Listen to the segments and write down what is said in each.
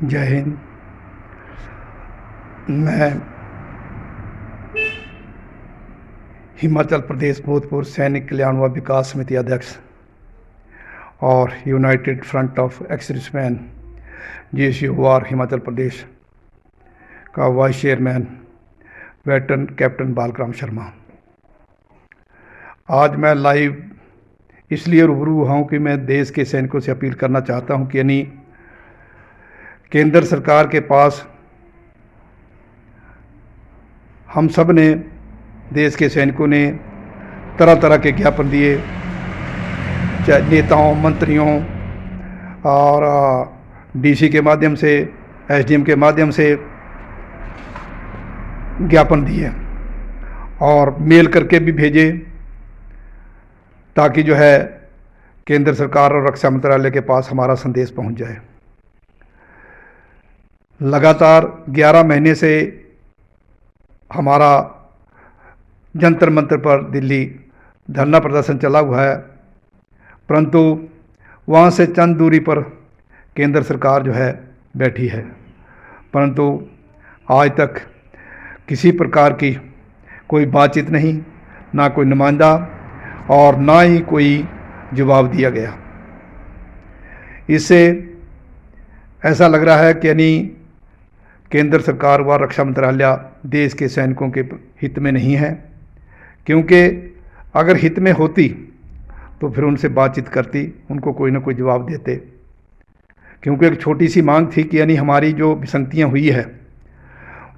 जय हिंद। मैं हिमाचल प्रदेश भूतपूर्व सैनिक कल्याण व विकास समिति अध्यक्ष और united front of ex servicemen JCOR Himachal Pradesh का vice chairman veteran captain Balram Sharma. आज मैं लाइव इसलिए रूबरू हुआ हूँ कि मैं देश के सैनिकों से अपील करना चाहता हूँ कि यानी केंद्र सरकार के पास हम सब ने, देश के सैनिकों ने तरह तरह के ज्ञापन दिए, चाहे नेताओं, मंत्रियों और DC के माध्यम से, SDM के माध्यम से ज्ञापन दिए और मेल करके भी भेजे ताकि जो है केंद्र सरकार और रक्षा मंत्रालय के पास हमारा संदेश पहुंच जाए। लगातार 11 महीने से हमारा जंतर मंतर पर दिल्ली धरना प्रदर्शन चला हुआ है, परंतु वहाँ से चंद दूरी पर केंद्र सरकार जो है बैठी है, परंतु आज तक किसी प्रकार की कोई बातचीत नहीं, ना कोई नुमाइंदा और ना ही कोई जवाब दिया गया। इससे ऐसा लग रहा है कि यानी केंद्र सरकार व रक्षा मंत्रालय देश के सैनिकों के हित में नहीं है, क्योंकि अगर हित में होती तो फिर उनसे बातचीत करती, उनको कोई ना कोई जवाब देते। क्योंकि एक छोटी सी मांग थी कि यानी हमारी जो विसंगतियाँ हुई है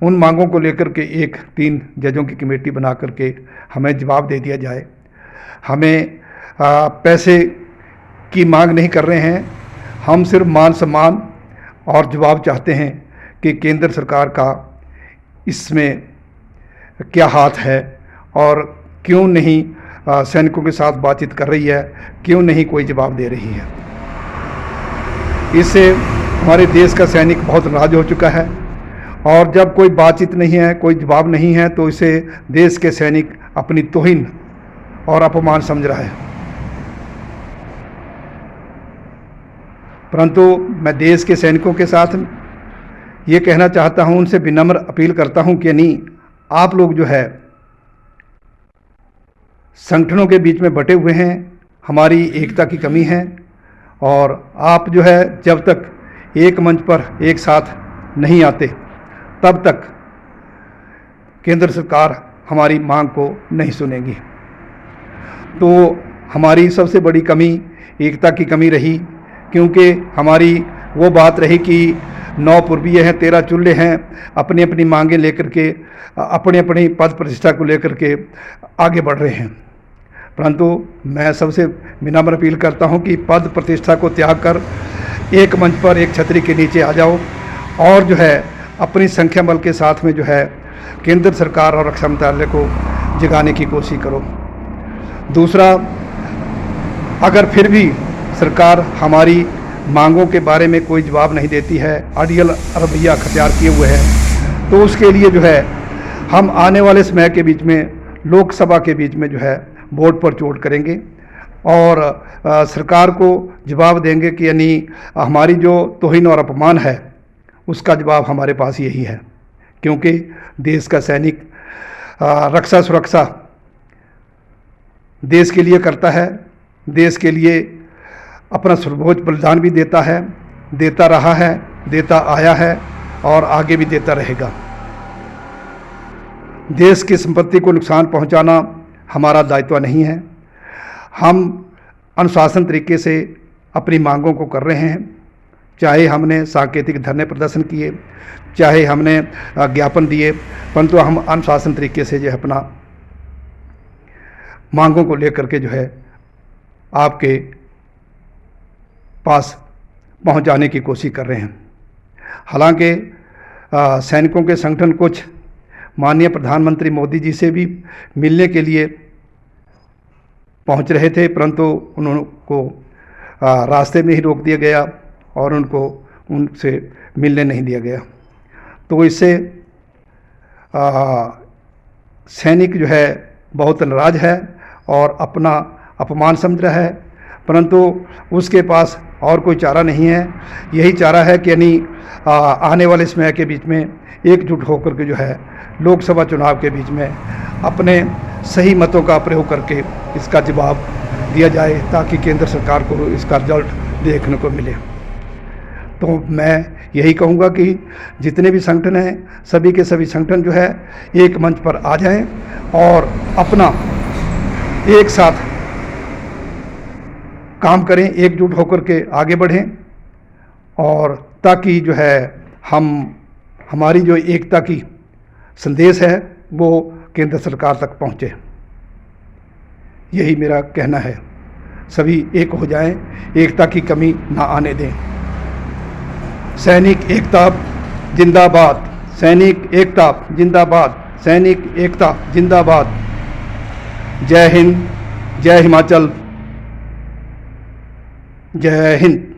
उन मांगों को लेकर के एक 3 जजों की कमेटी बना करके हमें जवाब दे दिया जाए। हमें पैसे की मांग नहीं कर रहे हैं, हम सिर्फ मान सम्मान और जवाब चाहते हैं कि केंद्र सरकार का इसमें क्या हाथ है और क्यों नहीं सैनिकों के साथ बातचीत कर रही है, क्यों नहीं कोई जवाब दे रही है। इससे हमारे देश का सैनिक बहुत नाराज हो चुका है और जब कोई बातचीत नहीं है, कोई जवाब नहीं है, तो इसे देश के सैनिक अपनी तौहीन और अपमान समझ रहा है। परंतु मैं देश के सैनिकों के साथ ये कहना चाहता हूँ, उनसे विनम्र अपील करता हूँ कि नहीं, आप लोग जो है संगठनों के बीच में बटे हुए हैं, हमारी एकता की कमी है और आप जो है जब तक एक मंच पर एक साथ नहीं आते तब तक केंद्र सरकार हमारी मांग को नहीं सुनेगी। तो हमारी सबसे बड़ी कमी एकता की कमी रही, क्योंकि हमारी वो बात रही कि 9 पूर्वीय हैं, 13 चूल्हे हैं, अपनी अपनी मांगें लेकर के अपने अपनी पद प्रतिष्ठा को लेकर के आगे बढ़ रहे हैं। परंतु मैं सबसे विनम्र अपील करता हूं कि पद प्रतिष्ठा को त्याग कर एक मंच पर एक छतरी के नीचे आ जाओ और जो है अपनी संख्या बल के साथ में जो है केंद्र सरकार और रक्षा मंत्रालय को जगाने की कोशिश करो। दूसरा, अगर फिर भी सरकार हमारी मांगों के बारे में कोई जवाब नहीं देती है, अड़ियल रवैया अख्तियार किए हुए है, तो उसके लिए जो है हम आने वाले समय के बीच में लोकसभा के बीच में जो है वोट पर चोट करेंगे और सरकार को जवाब देंगे कि यानी हमारी जो तौहीन और अपमान है उसका जवाब हमारे पास यही है। क्योंकि देश का सैनिक रक्षा सुरक्षा देश के लिए करता है, देश के लिए अपना सर्वोच्च बलिदान भी देता है, देता रहा है, देता आया है और आगे भी देता रहेगा। देश की संपत्ति को नुकसान पहुंचाना हमारा दायित्व नहीं है। हम अनुशासन तरीके से अपनी मांगों को कर रहे हैं, चाहे हमने सांकेतिक धरने प्रदर्शन किए, चाहे हमने ज्ञापन दिए, परंतु हम अनुशासन तरीके से जो है अपना मांगों को लेकर के जो है आपके पास पहुंच जाने की कोशिश कर रहे हैं। हालांकि सैनिकों के संगठन कुछ माननीय प्रधानमंत्री मोदी जी से भी मिलने के लिए पहुंच रहे थे, परंतु उनको रास्ते में ही रोक दिया गया और उनको उनसे मिलने नहीं दिया गया। तो इससे सैनिक जो है बहुत नाराज है और अपना अपमान समझ रहा है, परंतु उसके पास और कोई चारा नहीं है। यही चारा है कि यानी आने वाले समय के बीच में एकजुट होकर के जो है लोकसभा चुनाव के बीच में अपने सही मतों का प्रयोग करके इसका जवाब दिया जाए, ताकि केंद्र सरकार को इसका रिजल्ट देखने को मिले। तो मैं यही कहूँगा कि जितने भी संगठन हैं, सभी के सभी संगठन जो है एक मंच पर आ जाएं और अपना एक साथ काम करें, एकजुट होकर के आगे बढ़ें, और ताकि जो है हमारी जो एकता की संदेश है वो केंद्र सरकार तक पहुँचे। यही मेरा कहना है। सभी एक हो जाएं, एकता की कमी ना आने दें। सैनिक एकता जिंदाबाद, सैनिक एकता जिंदाबाद, सैनिक एकता जिंदाबाद। जय हिंद, जय हिमाचल, जय हिंद।